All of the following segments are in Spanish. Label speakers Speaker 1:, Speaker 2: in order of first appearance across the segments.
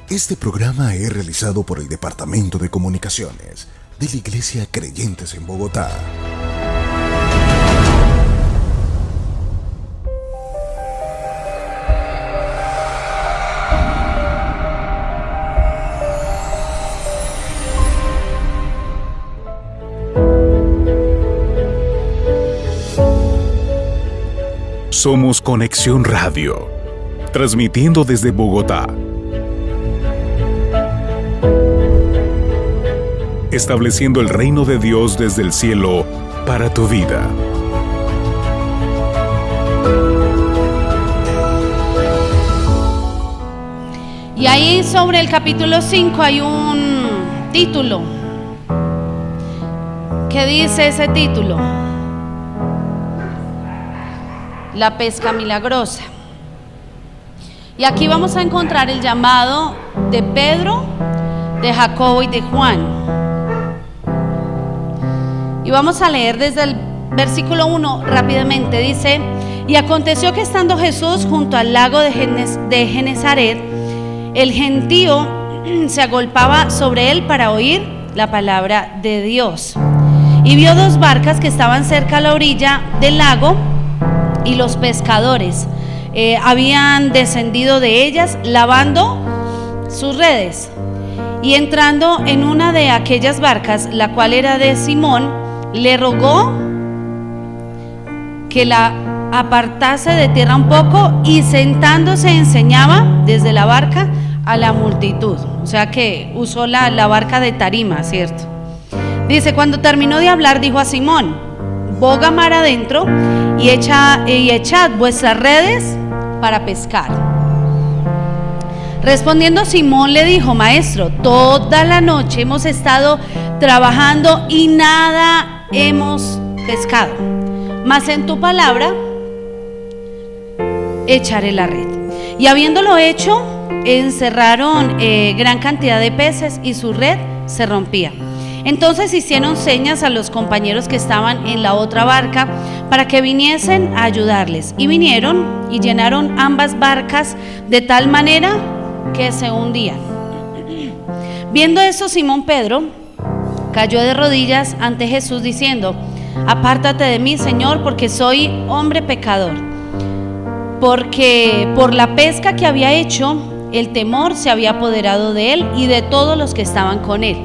Speaker 1: Este programa es realizado por el Departamento de Comunicaciones de la Iglesia Creyentes en Bogotá.
Speaker 2: Somos Conexión Radio, transmitiendo desde Bogotá. Estableciendo el reino de Dios desde el cielo para tu vida.
Speaker 3: Y ahí sobre el capítulo 5 hay un título. ¿Qué dice ese título? La pesca milagrosa. Y aquí vamos a encontrar el llamado de Pedro, de Jacobo y de Juan. Y vamos a leer desde el versículo 1 rápidamente. Dice: y aconteció que estando Jesús junto al lago de Genesaret, el gentío se agolpaba sobre él para oír la palabra de Dios. Y vio dos barcas que estaban cerca a la orilla del lago, y los pescadores habían descendido de ellas lavando sus redes. Y entrando en una de aquellas barcas, la cual era de Simón, le rogó que la apartase de tierra un poco, y sentándose enseñaba desde la barca a la multitud. O sea que usó la barca de tarima, ¿cierto? Dice: cuando terminó de hablar, dijo a Simón: boga mar adentro y echad vuestras redes para pescar. Respondiendo Simón le dijo: maestro, toda la noche hemos estado trabajando y nada hemos pescado, mas en tu palabra echaré la red. Y habiéndolo hecho, encerraron gran cantidad de peces, y su red se rompía. Entonces hicieron señas a los compañeros que estaban en la otra barca para que viniesen a ayudarles, y vinieron y llenaron ambas barcas de tal manera que se hundían. Viendo eso, Simón Pedro cayó de rodillas ante Jesús diciendo: apártate de mí, Señor, porque soy hombre pecador. Porque por la pesca que había hecho, el temor se había apoderado de él y de todos los que estaban con él.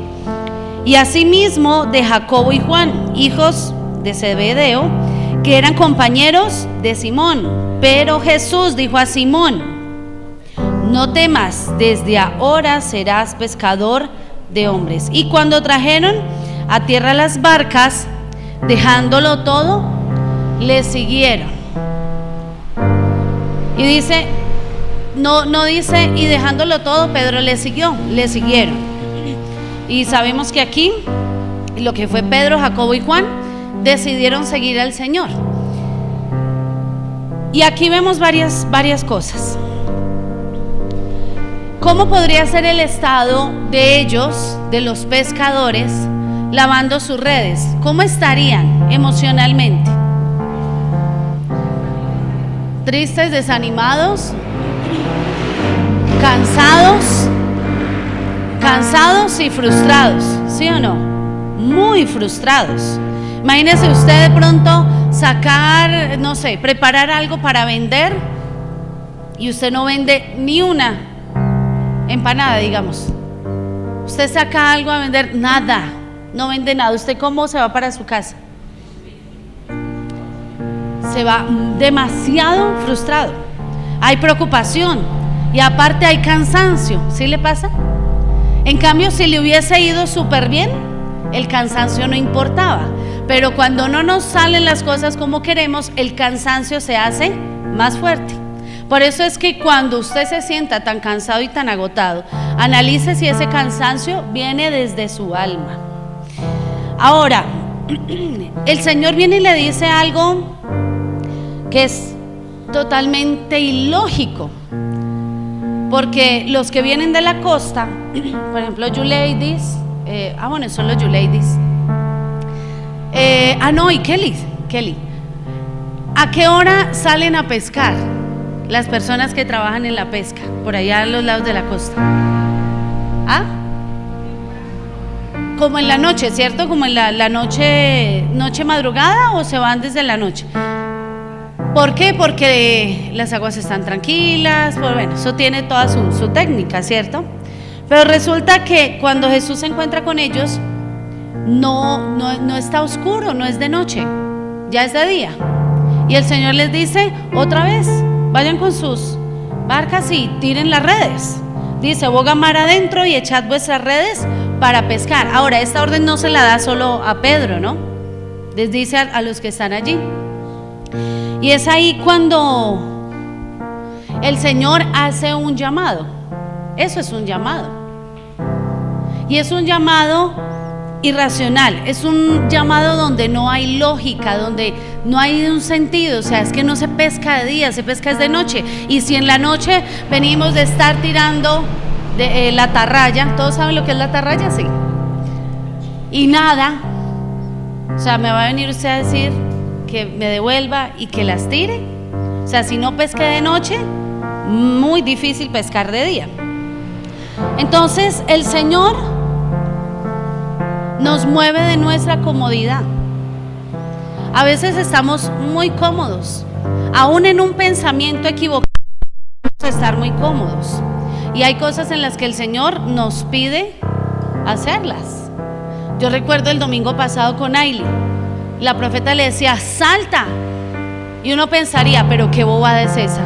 Speaker 3: Y asimismo de Jacobo y Juan, hijos de Zebedeo, que eran compañeros de Simón. Pero Jesús dijo a Simón: no temas, desde ahora serás pescador de hombres. Y cuando trajeron a tierra las barcas, dejándolo todo, le siguieron. Y dice, no dice y dejándolo todo, Pedro le siguieron. Y sabemos que aquí lo que fue Pedro, Jacobo y Juan decidieron seguir al Señor. Y aquí vemos varias cosas. ¿Cómo podría ser el estado de ellos, de los pescadores, lavando sus redes? ¿Cómo estarían emocionalmente? Tristes, desanimados, cansados y frustrados, ¿sí o no? Muy frustrados. Imagínese usted de pronto sacar, no sé, preparar algo para vender, y usted no vende ni una empanada, digamos. Usted saca algo a vender, nada, no vende nada. ¿Usted cómo se va para su casa? se va demasiado frustrado. Hay preocupación y aparte hay cansancio. ¿Sí le pasa? En cambio, si le hubiese ido súper bien, el cansancio no importaba. Pero cuando no nos salen las cosas como queremos, el cansancio se hace más fuerte. Por eso es que cuando usted se sienta tan cansado y tan agotado, analice si ese cansancio viene desde su alma. Ahora, el Señor viene y le dice algo que es totalmente ilógico, porque los que vienen de la costa, por ejemplo, you ladies, son los you ladies, y Kelly, ¿a qué hora salen a pescar las personas que trabajan en la pesca por allá a los lados de la costa? Como en la noche, ¿cierto? Como en la noche madrugada, o se van desde la noche. ¿Por qué? Porque las aguas están tranquilas, bueno, eso tiene toda su técnica, ¿cierto? Pero resulta que cuando Jesús se encuentra con ellos, no está oscuro, no es de noche, ya es de día. Y el Señor les dice otra vez: vayan con sus barcas y tiren las redes. Dice: boga mar adentro y echad vuestras redes para pescar. Ahora, esta orden no se la da solo a Pedro, ¿no? Les dice a los que están allí. Y es ahí cuando el Señor hace un llamado. Eso es un llamado. Y es un llamado irracional, es un llamado donde no hay lógica, donde no hay un sentido. O sea, es que no se pesca de día, se pesca es de noche. Y si en la noche venimos de estar tirando la atarraya, ¿todos saben lo que es la atarraya? Sí. Y nada, o sea, me va a venir usted a decir que me devuelva y que las tire. O sea, si no pesqué de noche, muy difícil pescar de día. Entonces el Señor nos mueve de nuestra comodidad. A veces estamos muy cómodos, aún en un pensamiento equivocado, vamos a estar muy cómodos. Y hay cosas en las que el Señor nos pide hacerlas. Yo recuerdo el domingo pasado con Ailey, la profeta le decía: salta. Y uno pensaría: pero qué bobada es esa,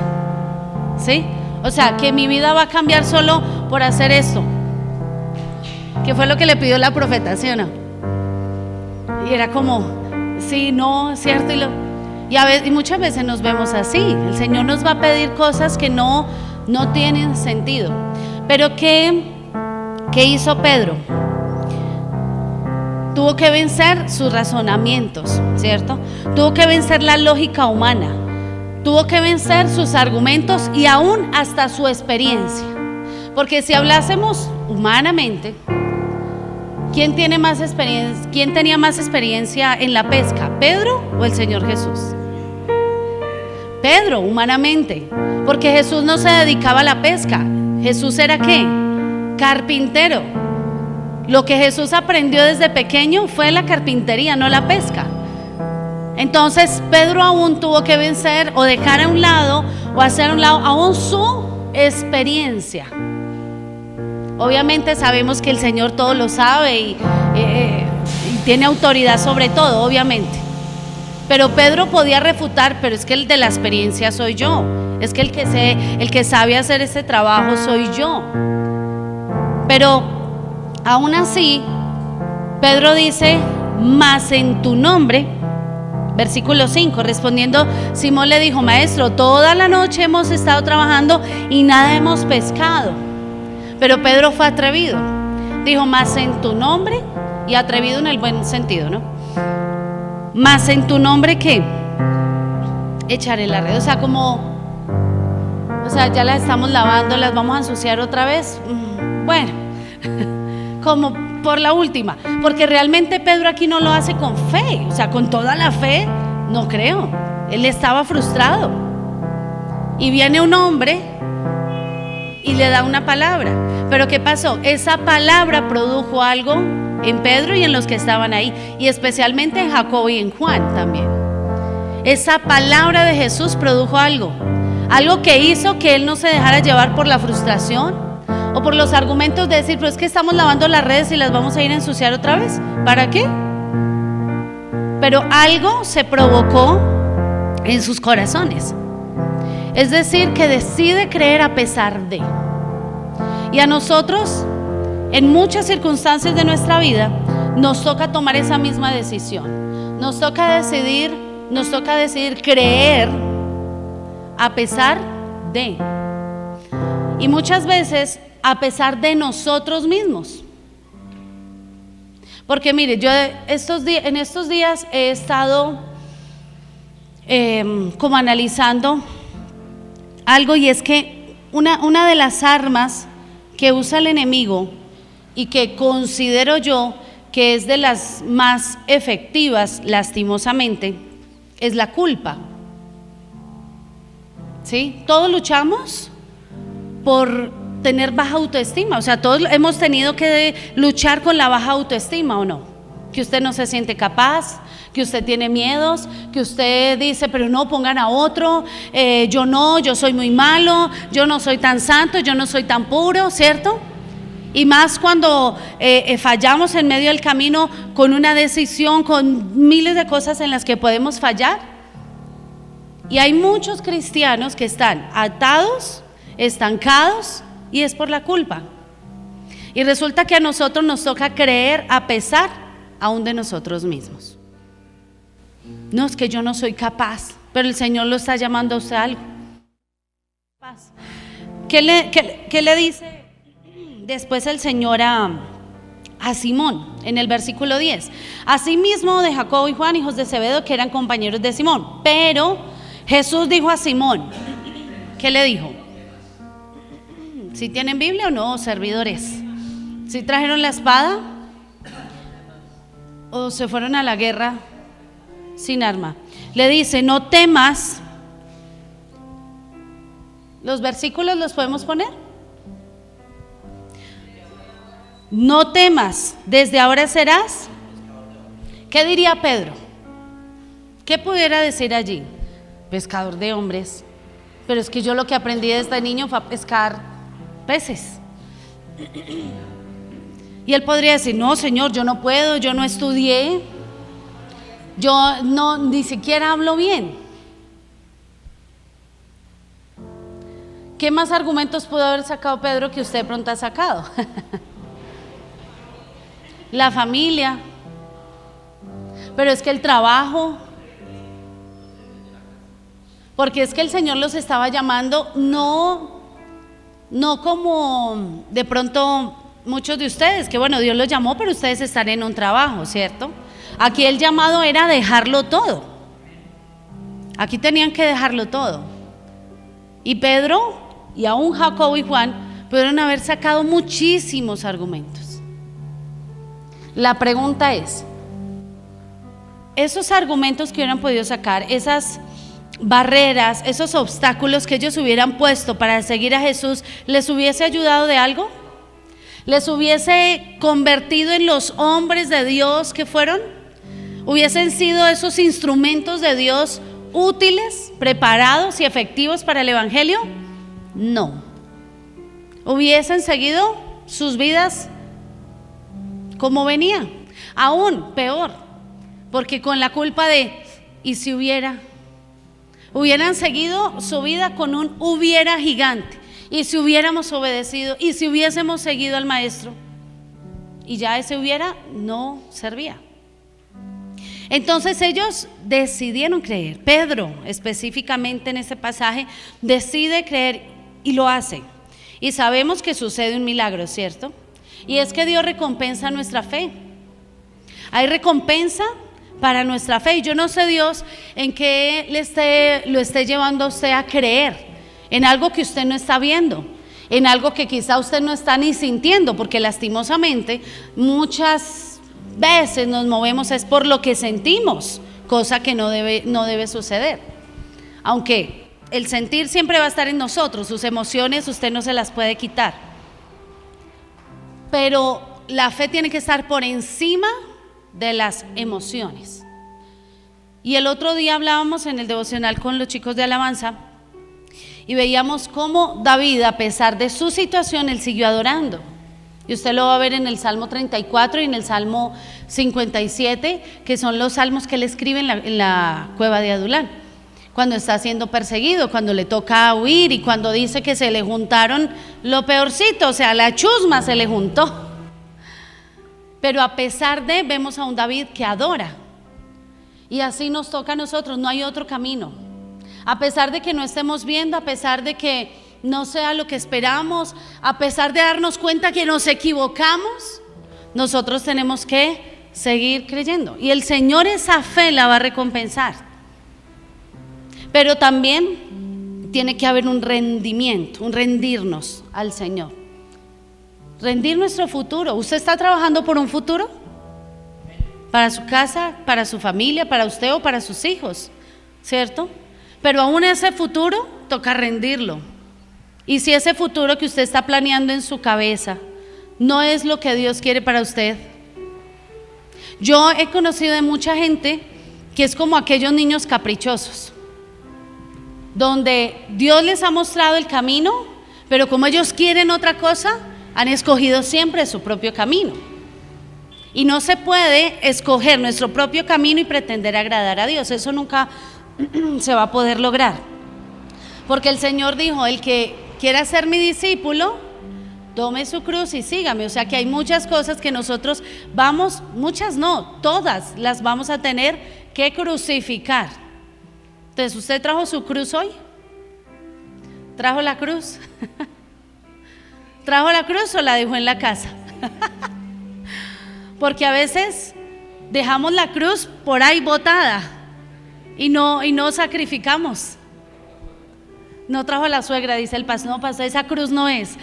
Speaker 3: ¿sí? O sea, que mi vida va a cambiar solo por hacer esto. ¿Qué fue lo que le pidió la profeta, sí o no? Y era como: sí, no, cierto. Y muchas veces nos vemos así. El Señor nos va a pedir cosas que no tienen sentido. Pero ¿qué hizo Pedro? Tuvo que vencer sus razonamientos, ¿cierto? Tuvo que vencer la lógica humana, tuvo que vencer sus argumentos y aún hasta su experiencia. Porque si hablásemos humanamente, ¿quién tenía más experiencia en la pesca? ¿Pedro o el Señor Jesús? Pedro, humanamente, porque Jesús no se dedicaba a la pesca. Jesús era ¿qué? Carpintero. Lo que Jesús aprendió desde pequeño fue la carpintería, no la pesca. Entonces Pedro aún tuvo que vencer o dejar a un lado o hacer a un lado aún su experiencia. Obviamente sabemos que el Señor todo lo sabe y tiene autoridad sobre todo, obviamente. Pero Pedro podía refutar: pero es que el de la experiencia soy yo, es que el que sabe hacer este trabajo soy yo. Pero aún así, Pedro dice: mas en tu nombre, versículo 5, respondiendo Simón le dijo: maestro, toda la noche hemos estado trabajando y nada hemos pescado. Pero Pedro fue atrevido, dijo: mas en tu nombre, y atrevido en el buen sentido, ¿no? Mas en tu nombre, ¿qué? Echaré la red. O sea, ya las estamos lavando, las vamos a ensuciar otra vez. Bueno, como por la última, porque realmente Pedro aquí no lo hace con fe, o sea, con toda la fe, no creo. Él estaba frustrado y viene un hombre y le da una palabra. Pero ¿qué pasó? Esa palabra produjo algo en Pedro y en los que estaban ahí, y especialmente en Jacobo y en Juan también. Esa palabra de Jesús produjo algo que hizo que él no se dejara llevar por la frustración o por los argumentos de decir: pero es que estamos lavando las redes y las vamos a ir a ensuciar otra vez, ¿para qué? Pero algo se provocó en sus corazones. Es decir, que decide creer a pesar de. Y a nosotros, en muchas circunstancias de nuestra vida, nos toca tomar esa misma decisión. Nos toca decidir creer a pesar de. Y muchas veces a pesar de nosotros mismos. Porque mire, yo en estos días he estado como analizando algo, y es que una de las armas que usa el enemigo y que considero yo que es de las más efectivas, lastimosamente, es la culpa. ¿Sí? Todos luchamos por tener baja autoestima, o sea, todos hemos tenido que luchar con la baja autoestima, ¿o no? Que usted no se siente capaz, que usted tiene miedos, que usted dice, pero no, pongan a otro, yo soy muy malo, yo no soy tan santo, yo no soy tan puro, ¿cierto? Y más cuando fallamos en medio del camino con una decisión, con miles de cosas en las que podemos fallar. Y hay muchos cristianos que están atados, estancados, y es por la culpa. Y resulta que a nosotros nos toca creer a pesar aún de nosotros mismos. No, es que yo no soy capaz, pero el Señor lo está llamando a usted a algo. ¿Qué le dice después el Señor a Simón en el versículo 10? Asimismo de Jacobo y Juan, hijos de Zebedeo, que eran compañeros de Simón. Pero Jesús dijo a Simón, ¿qué le dijo? ¿Si tienen Biblia o no, servidores? ¿Si trajeron la espada? ¿O se fueron a la guerra sin arma? Le dice, no temas. ¿Los versículos los podemos poner? No temas, desde ahora serás. ¿Qué diría Pedro? ¿Qué pudiera decir allí? Pescador de hombres. Pero es que yo lo que aprendí desde niño fue a pescar peces. Y él podría decir, no, Señor, yo no puedo, yo no estudié, yo no, ni siquiera hablo bien. ¿Qué más argumentos pudo haber sacado Pedro que usted de pronto ha sacado? La familia, pero es que el trabajo, porque es que el Señor los estaba llamando, no como de pronto muchos de ustedes, que bueno, Dios los llamó, pero ustedes están en un trabajo, ¿cierto? Aquí el llamado era dejarlo todo. Aquí tenían que dejarlo todo. Y Pedro y aún Jacobo y Juan pudieron haber sacado muchísimos argumentos. La pregunta es, esos argumentos que hubieran podido sacar, esas barreras, esos obstáculos que ellos hubieran puesto para seguir a Jesús, ¿les hubiese ayudado de algo? ¿Les hubiese convertido en los hombres de Dios que fueron? ¿Hubiesen sido esos instrumentos de Dios útiles, preparados y efectivos para el Evangelio? No. ¿Hubiesen seguido sus vidas como venía? Aún peor, porque con la culpa de ¿y si hubiera? Hubieran seguido su vida con un hubiera gigante. Y si hubiéramos obedecido, y si hubiésemos seguido al maestro, y ya ese hubiera no servía. Entonces ellos decidieron creer. Pedro específicamente en ese pasaje decide creer y lo hace. Y sabemos que sucede un milagro, ¿cierto? Y es que Dios recompensa nuestra fe. Hay recompensa para nuestra fe. Y yo no sé Dios en qué lo esté llevando a usted a creer, en algo que usted no está viendo, en algo que quizá usted no está ni sintiendo, porque lastimosamente muchas veces nos movemos es por lo que sentimos, cosa que no debe suceder. Aunque el sentir siempre va a estar en nosotros, sus emociones usted no se las puede quitar, pero la fe tiene que estar por encima de las emociones. Y el otro día hablábamos en el devocional con los chicos de alabanza y veíamos cómo David, a pesar de su situación, él siguió adorando. Y usted lo va a ver en el Salmo 34 y en el Salmo 57, que son los salmos que él escribe en la cueva de Adulán. cuando está siendo perseguido, cuando le toca huir y cuando dice que se le juntaron lo peorcito, o sea, la chusma se le juntó. Pero a pesar de, vemos a un David que adora. Y así nos toca a nosotros, no hay otro camino. A pesar de que no estemos viendo, a pesar de que no sea lo que esperamos, a pesar de darnos cuenta que nos equivocamos, nosotros tenemos que seguir creyendo. Y el Señor esa fe la va a recompensar. Pero también tiene que haber un rendimiento, un rendirnos al Señor. Rendir nuestro futuro. ¿Usted está trabajando por un futuro? Para su casa, para su familia, para usted o para sus hijos, ¿cierto? Pero aún ese futuro toca rendirlo. Y si ese futuro que usted está planeando en su cabeza no es lo que Dios quiere para usted. Yo he conocido de mucha gente que es como aquellos niños caprichosos, donde Dios les ha mostrado el camino, pero como ellos quieren otra cosa, han escogido siempre su propio camino. Y no se puede escoger nuestro propio camino y pretender agradar a Dios. Eso nunca se va a poder lograr. Porque el Señor dijo, el que quiera ser mi discípulo, tome su cruz y sígame. O sea que hay muchas cosas que nosotros vamos, muchas no, todas las vamos a tener que crucificar. Entonces, ¿usted trajo su cruz hoy? ¿Trajo la cruz? ¿Trajo la cruz o la dejó en la casa? Porque a veces dejamos la cruz por ahí botada y no sacrificamos. No trajo la suegra, dice el pastor. No, pastor, esa cruz no es.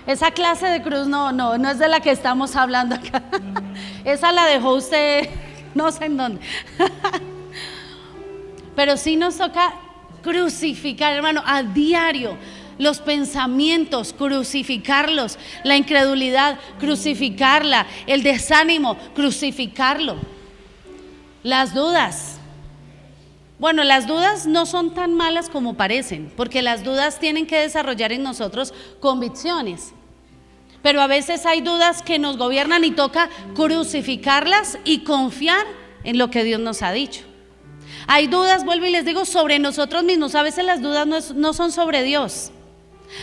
Speaker 3: Esa clase de cruz no es de la que estamos hablando acá. Esa la dejó usted, no sé en dónde. Pero sí nos toca crucificar, hermano, a diario. Los pensamientos, crucificarlos, la incredulidad, crucificarla, el desánimo, crucificarlo, las dudas. Bueno, las dudas no son tan malas como parecen, porque las dudas tienen que desarrollar en nosotros convicciones. Pero a veces hay dudas que nos gobiernan y toca crucificarlas y confiar en lo que Dios nos ha dicho. Hay dudas, vuelvo y les digo, sobre nosotros mismos. A veces las dudas no son sobre Dios.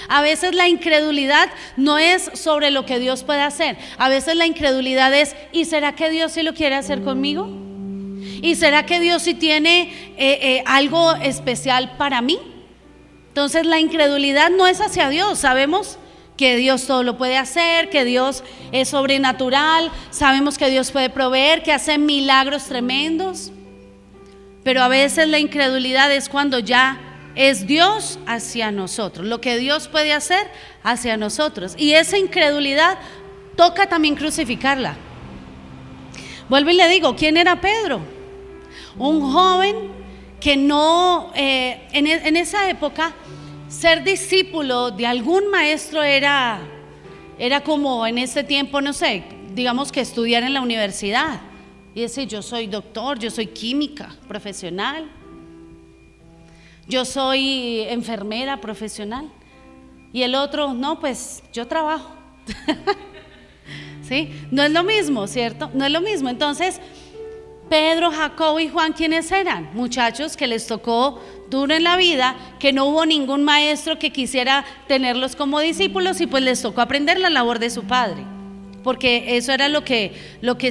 Speaker 3: A veces la incredulidad no es sobre lo que Dios puede hacer. A veces la incredulidad es, ¿y será que Dios sí lo quiere hacer conmigo? ¿Y será que Dios sí tiene algo especial para mí? Entonces la incredulidad no es hacia Dios. Sabemos que Dios todo lo puede hacer, que Dios es sobrenatural, sabemos que Dios puede proveer, que hace milagros tremendos. Pero a veces la incredulidad es cuando ya es Dios hacia nosotros, lo que Dios puede hacer hacia nosotros. Y esa incredulidad toca también crucificarla. Vuelvo y le digo, ¿quién era Pedro? Un joven que no, en esa época, ser discípulo de algún maestro era como en ese tiempo, no sé, digamos que estudiar en la universidad. Y decir, yo soy doctor, yo soy química profesional, yo soy enfermera profesional. Y el otro, no, pues yo trabajo. ¿Sí? No es lo mismo, ¿cierto? No es lo mismo. Entonces, Pedro, Jacobo y Juan, ¿quiénes eran? Muchachos que les tocó duro en la vida, que no hubo ningún maestro que quisiera tenerlos como discípulos y pues les tocó aprender la labor de su padre. Porque eso era lo que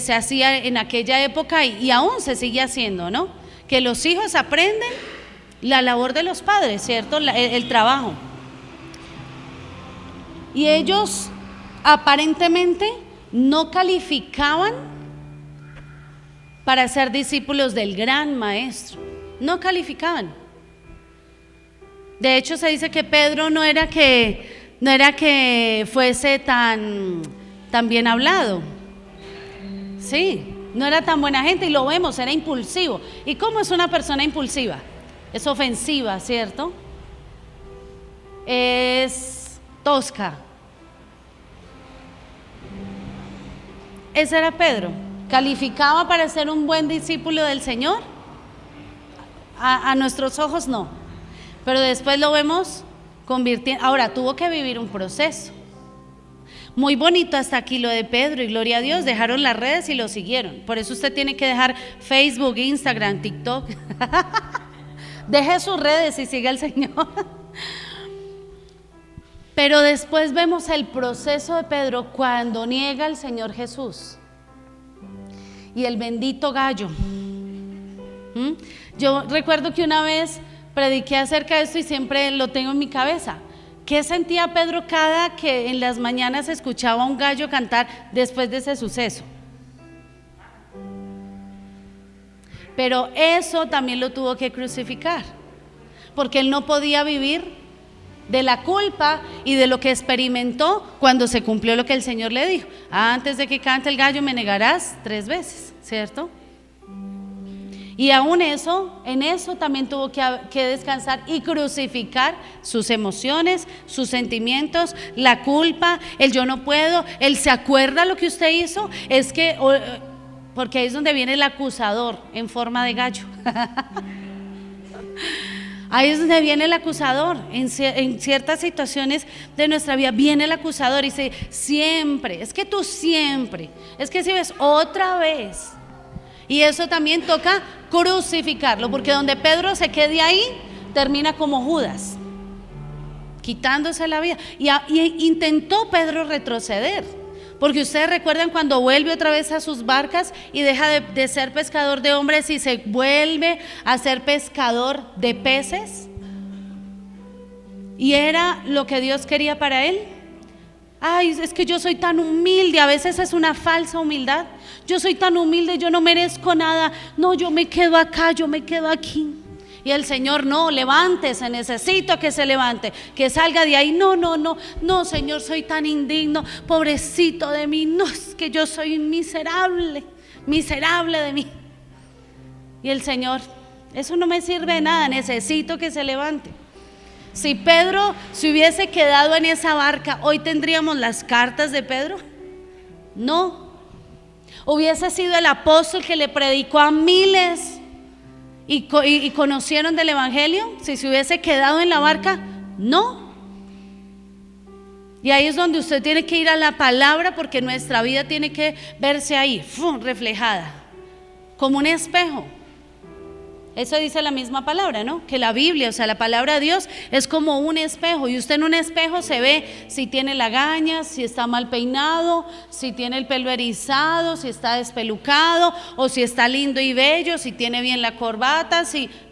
Speaker 3: se hacía en aquella época y aún se sigue haciendo, ¿no? Que los hijos aprenden la labor de los padres, ¿cierto? El trabajo. Y ellos aparentemente no calificaban para ser discípulos del gran maestro. No calificaban. De hecho, se dice que Pedro no era que fuese tan bien hablado. Sí, no era tan buena gente y lo vemos, era impulsivo. ¿Y cómo es una persona impulsiva? Es ofensiva, ¿cierto? Es tosca. Ese era Pedro. ¿Calificaba para ser un buen discípulo del Señor? A nuestros ojos no. Pero después lo vemos convirtiendo. Ahora, tuvo que vivir un proceso. muy bonito hasta aquí lo de Pedro y gloria a Dios, dejaron las redes y lo siguieron. Por eso usted tiene que dejar Facebook, Instagram, TikTok. Deje sus redes y siga al Señor. Pero después vemos el proceso de Pedro cuando niega al Señor Jesús. Y el bendito gallo. Yo recuerdo que una vez prediqué acerca de esto y siempre lo tengo en mi cabeza. ¿Qué sentía Pedro cada que en las mañanas escuchaba un gallo cantar después de ese suceso? Pero eso también lo tuvo que crucificar, porque él no podía vivir de la culpa y de lo que experimentó cuando se cumplió lo que el Señor le dijo. Antes de que cante el gallo me negarás 3 veces, ¿cierto? Y aún eso, en eso también tuvo que descansar y crucificar sus emociones, sus sentimientos, la culpa, el yo no puedo, el se acuerda lo que usted hizo, es que, porque ahí es donde viene el acusador en forma de gallo. Ahí es donde viene el acusador, en ciertas situaciones de nuestra vida viene el acusador y dice, siempre, es que tú siempre, es que si ves otra vez. Y eso también toca crucificarlo, porque donde Pedro se quede ahí, termina como Judas, quitándose la vida. Y intentó Pedro retroceder, porque ustedes recuerdan cuando vuelve otra vez a sus barcas y deja de ser pescador de hombres y se vuelve a ser pescador de peces. Y era lo que Dios quería para él. Ay, es que yo soy tan humilde, a veces es una falsa humildad. Yo soy tan humilde, yo no merezco nada. No, yo me quedo acá, yo me quedo aquí. Y el Señor, no, levántese, necesito que se levante, que salga de ahí. No, Señor, soy tan indigno, pobrecito de mí. No, es que yo soy miserable de mí. Y el Señor, eso no me sirve de nada, necesito que se levante. Si Pedro se hubiese quedado en esa barca, ¿hoy tendríamos las cartas de Pedro? No. ¿Hubiese sido el apóstol que le predicó a miles y conocieron del evangelio? Si se hubiese quedado en la barca, no. Y ahí es donde usted tiene que ir a la palabra, porque nuestra vida tiene que verse ahí, reflejada, como un espejo. Eso dice la misma palabra, ¿no? Que la Biblia, o sea, la palabra de Dios es como un espejo, y usted en un espejo se ve si tiene lagañas, si está mal peinado, si tiene el pelo erizado, si está despelucado, o si está lindo y bello, si tiene bien la corbata,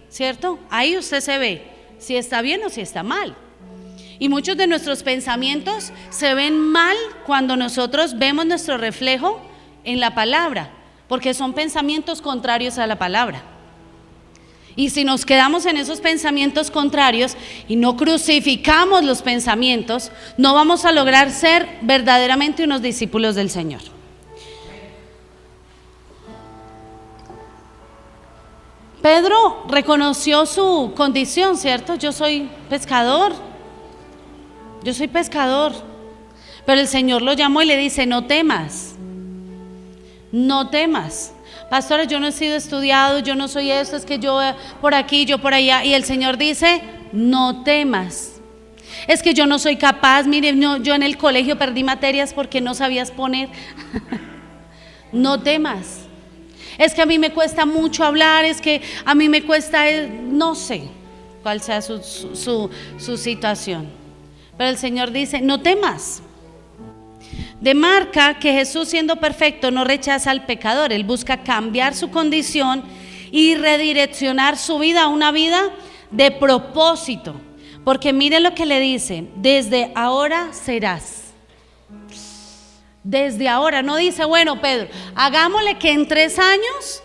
Speaker 3: ¿cierto? Ahí usted se ve si está bien o si está mal. Y muchos de nuestros pensamientos se ven mal cuando nosotros vemos nuestro reflejo en la palabra, porque son pensamientos contrarios a la palabra. Y si nos quedamos en esos pensamientos contrarios y no crucificamos los pensamientos, no vamos a lograr ser verdaderamente unos discípulos del Señor. Pedro reconoció su condición, ¿cierto? Yo soy pescador. Pero el Señor lo llamó y le dice, no temas. Pastora, yo no he sido estudiado, yo no soy esto, es que yo por aquí, yo por allá. Y el Señor dice, no temas. Es que yo no soy capaz, mire, yo en el colegio perdí materias porque no sabías poner. No temas. Es que a mí me cuesta mucho hablar, es que a mí me cuesta, no sé cuál sea su situación. Pero el Señor dice, no temas. Demarca que Jesús, siendo perfecto, no rechaza al pecador. Él busca cambiar su condición y redireccionar su vida a una vida de propósito. Porque mire lo que le dice, desde ahora serás. Desde ahora, no dice, bueno, Pedro, hagámosle que en 3 años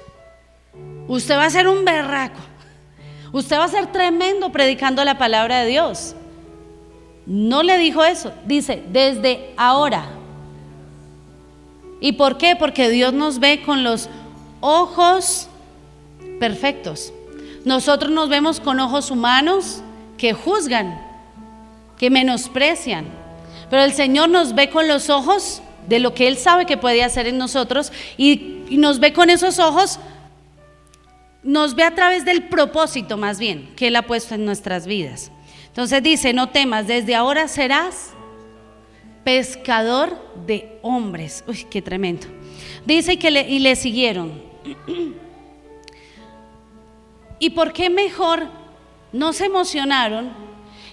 Speaker 3: usted va a ser un berraco, usted va a ser tremendo predicando la palabra de Dios. No le dijo eso, dice, desde ahora. ¿Y por qué? Porque Dios nos ve con los ojos perfectos. Nosotros nos vemos con ojos humanos que juzgan, que menosprecian. Pero el Señor nos ve con los ojos de lo que Él sabe que puede hacer en nosotros, y nos ve con esos ojos, nos ve a través del propósito más bien que Él ha puesto en nuestras vidas. Entonces dice, no temas, desde ahora serás pescador de hombres. Uy, qué tremendo. Dice que le siguieron. ¿Y por qué mejor no se emocionaron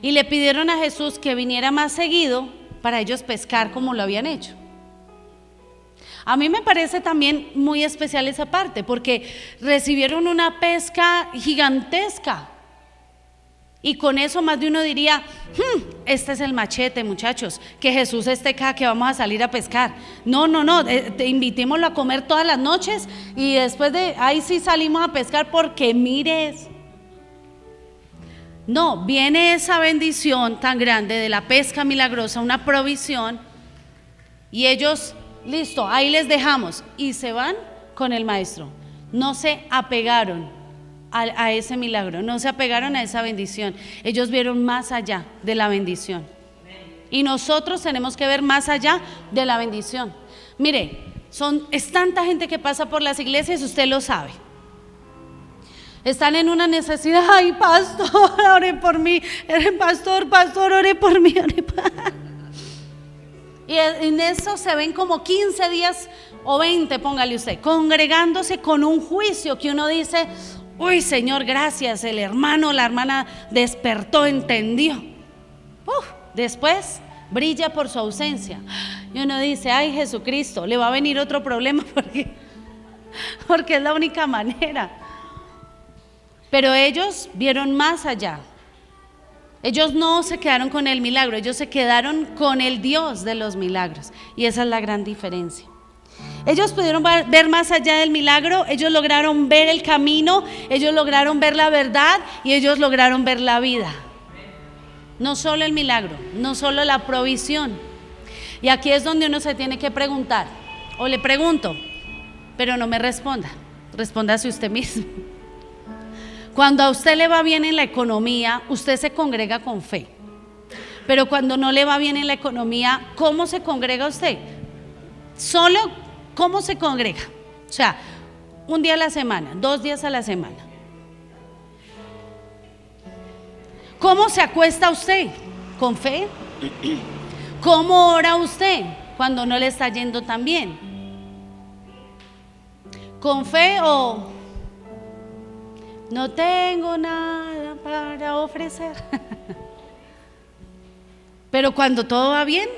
Speaker 3: y le pidieron a Jesús que viniera más seguido para ellos pescar como lo habían hecho? A mí me parece también muy especial esa parte, porque recibieron una pesca gigantesca. Y con eso más de uno diría, este es el machete, muchachos, que Jesús esté acá, que vamos a salir a pescar. No, invitémoslo a comer todas las noches y después de ahí sí salimos a pescar, porque mires. No, viene esa bendición tan grande de la pesca milagrosa, una provisión, y ellos, listo, ahí les dejamos, y se van con el maestro. No se apegaron a ese milagro, no se apegaron a esa bendición. Ellos vieron más allá de la bendición, y nosotros tenemos que ver más allá de la bendición. Mire, es tanta gente que pasa por las iglesias, usted lo sabe. Están en una necesidad. Ay, pastor, ore por mí. Pastor, ore por mí, Y en eso se ven como 15 días o 20, póngale usted, congregándose con un juicio que uno dice, uy, Señor, gracias, el hermano, la hermana despertó, entendió. Después brilla por su ausencia. Y uno dice, ay, Jesucristo, le va a venir otro problema porque es la única manera. Pero ellos vieron más allá. Ellos no se quedaron con el milagro, ellos se quedaron con el Dios de los milagros. Y esa es la gran diferencia. Ellos pudieron ver más allá del milagro, ellos lograron ver el camino, ellos lograron ver la verdad y ellos lograron ver la vida. No solo el milagro, no solo la provisión. Y aquí es donde uno se tiene que preguntar, o le pregunto, pero no me responda, respóndase usted mismo. Cuando a usted le va bien en la economía, usted se congrega con fe. Pero cuando no le va bien en la economía, ¿cómo se congrega usted? Solo ¿cómo se congrega? O sea, un día a la semana, 2 días a la semana. ¿Cómo se acuesta usted? ¿Con fe? ¿Cómo ora usted cuando no le está yendo tan bien? ¿Con fe o no tengo nada para ofrecer? Pero cuando todo va bien,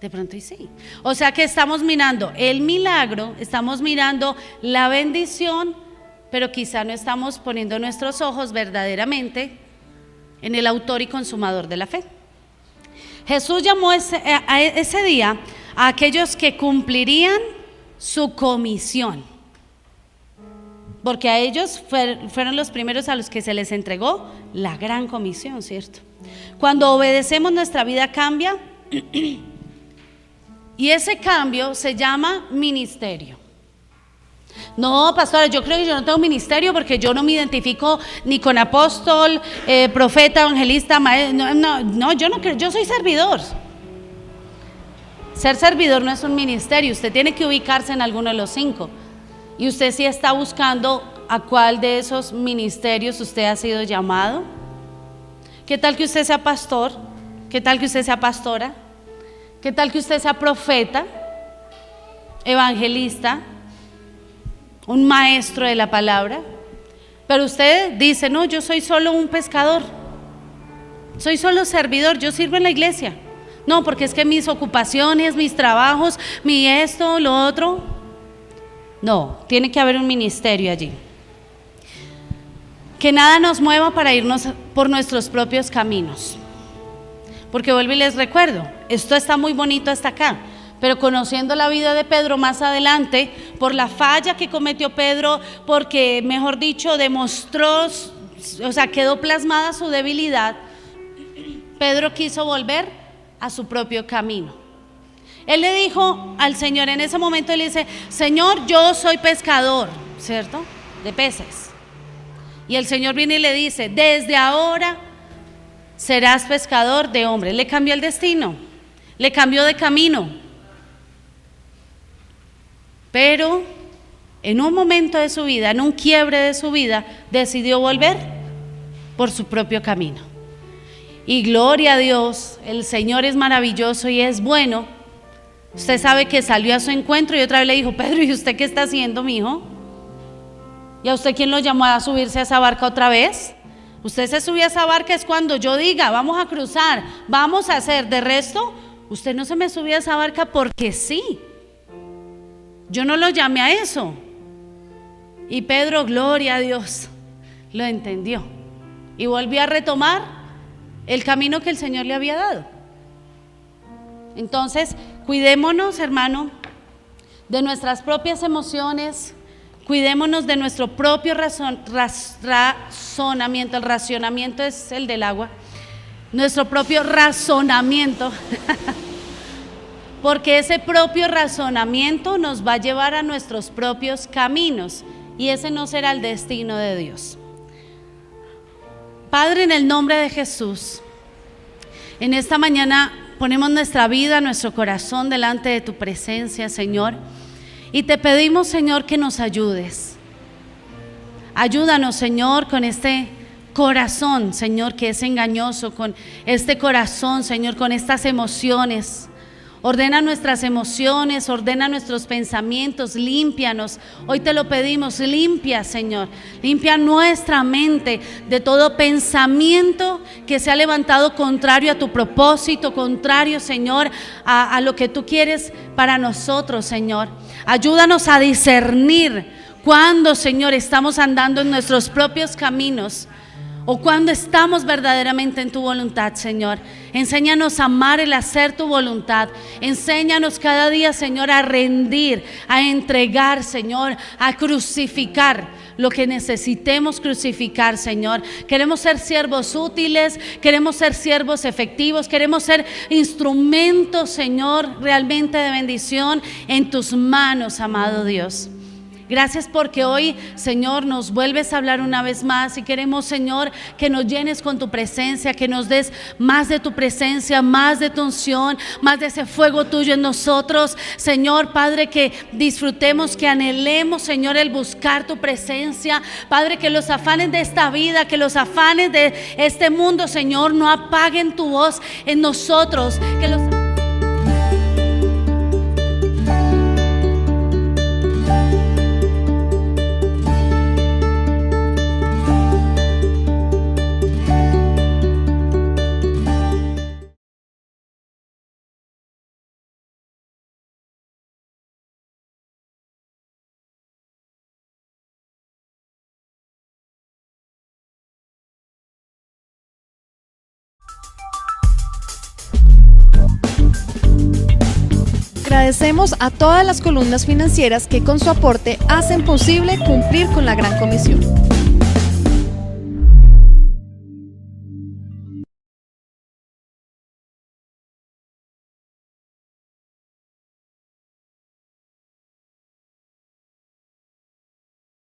Speaker 3: de pronto y sí. O sea que estamos mirando el milagro, estamos mirando la bendición, pero quizá no estamos poniendo nuestros ojos verdaderamente en el autor y consumador de la fe. Jesús llamó a ese día a aquellos que cumplirían su comisión, porque a ellos fueron los primeros a los que se les entregó la gran comisión, ¿cierto? Cuando obedecemos, nuestra vida cambia. Y ese cambio se llama ministerio. No, pastora, yo creo que yo no tengo ministerio porque yo no me identifico ni con apóstol, profeta, evangelista, maestro. No, yo no creo, yo soy servidor. Ser servidor no es un ministerio, usted tiene que ubicarse en alguno de los 5. Y usted sí está buscando a cuál de esos ministerios usted ha sido llamado. ¿Qué tal que usted sea pastor? ¿Qué tal que usted sea pastora? ¿Qué tal que usted sea profeta, evangelista, un maestro de la palabra? Pero usted dice, no, yo soy solo un pescador, soy solo servidor, yo sirvo en la iglesia. No, porque es que mis ocupaciones, mis trabajos, mi esto, lo otro. No, tiene que haber un ministerio allí. Que nada nos mueva para irnos por nuestros propios caminos. Porque vuelvo y les recuerdo, esto está muy bonito hasta acá, pero conociendo la vida de Pedro más adelante, por la falla que cometió Pedro, porque mejor dicho demostró, o sea, quedó plasmada su debilidad, Pedro quiso volver a su propio camino. Él le dijo al Señor en ese momento, él dice, Señor, yo soy pescador, ¿cierto? De peces. Y el Señor viene y le dice, desde ahora serás pescador de hombres. Le cambió el destino, le cambió de camino. Pero en un momento de su vida, en un quiebre de su vida, decidió volver por su propio camino. Y gloria a Dios, el Señor es maravilloso y es bueno. Usted sabe que salió a su encuentro y otra vez le dijo: Pedro, ¿y usted qué está haciendo, mijo? ¿Y a usted quién lo llamó a subirse a esa barca otra vez? Usted se subió a esa barca es cuando yo diga: vamos a cruzar, vamos a hacer. De resto, usted no se me subió a esa barca porque sí. Yo no lo llamé a eso. Y Pedro, gloria a Dios, lo entendió y volvió a retomar el camino que el Señor le había dado. Entonces, cuidémonos, hermano, de nuestras propias emociones, cuidémonos de nuestro propio razonamiento. El racionamiento es el del agua. Nuestro propio razonamiento. Porque ese propio razonamiento nos va a llevar a nuestros propios caminos y ese no será el destino de Dios. Padre, en el nombre de Jesús, en esta mañana ponemos nuestra vida, nuestro corazón delante de tu presencia, Señor, y te pedimos, Señor, que nos ayudes. Ayúdanos, Señor, con este corazón, Señor, que es engañoso, con este corazón, Señor, con estas emociones. Ordena nuestras emociones, ordena nuestros pensamientos, límpianos. Hoy te lo pedimos, limpia, Señor. Limpia nuestra mente de todo pensamiento que se ha levantado contrario a tu propósito, contrario, Señor, a lo que tú quieres para nosotros, Señor. Ayúdanos a discernir cuando, Señor, estamos andando en nuestros propios caminos o cuando estamos verdaderamente en tu voluntad, Señor. Enséñanos a amar el hacer tu voluntad. Enséñanos cada día, Señor, a rendir, a entregar, Señor, a crucificar lo que necesitemos crucificar, Señor. Queremos ser siervos útiles, queremos ser siervos efectivos, queremos ser instrumentos, Señor, realmente de bendición en tus manos, amado Dios. Gracias porque hoy, Señor, nos vuelves a hablar una vez más y queremos, Señor, que nos llenes con tu presencia, que nos des más de tu presencia, más de tu unción, más de ese fuego tuyo en nosotros. Señor, Padre, que disfrutemos, que anhelemos, Señor, el buscar tu presencia. Padre, que los afanes de esta vida, que los afanes de este mundo, Señor, no apaguen tu voz en nosotros. Que los
Speaker 4: Agradecemos a todas las columnas financieras que con su aporte hacen posible cumplir con la Gran Comisión.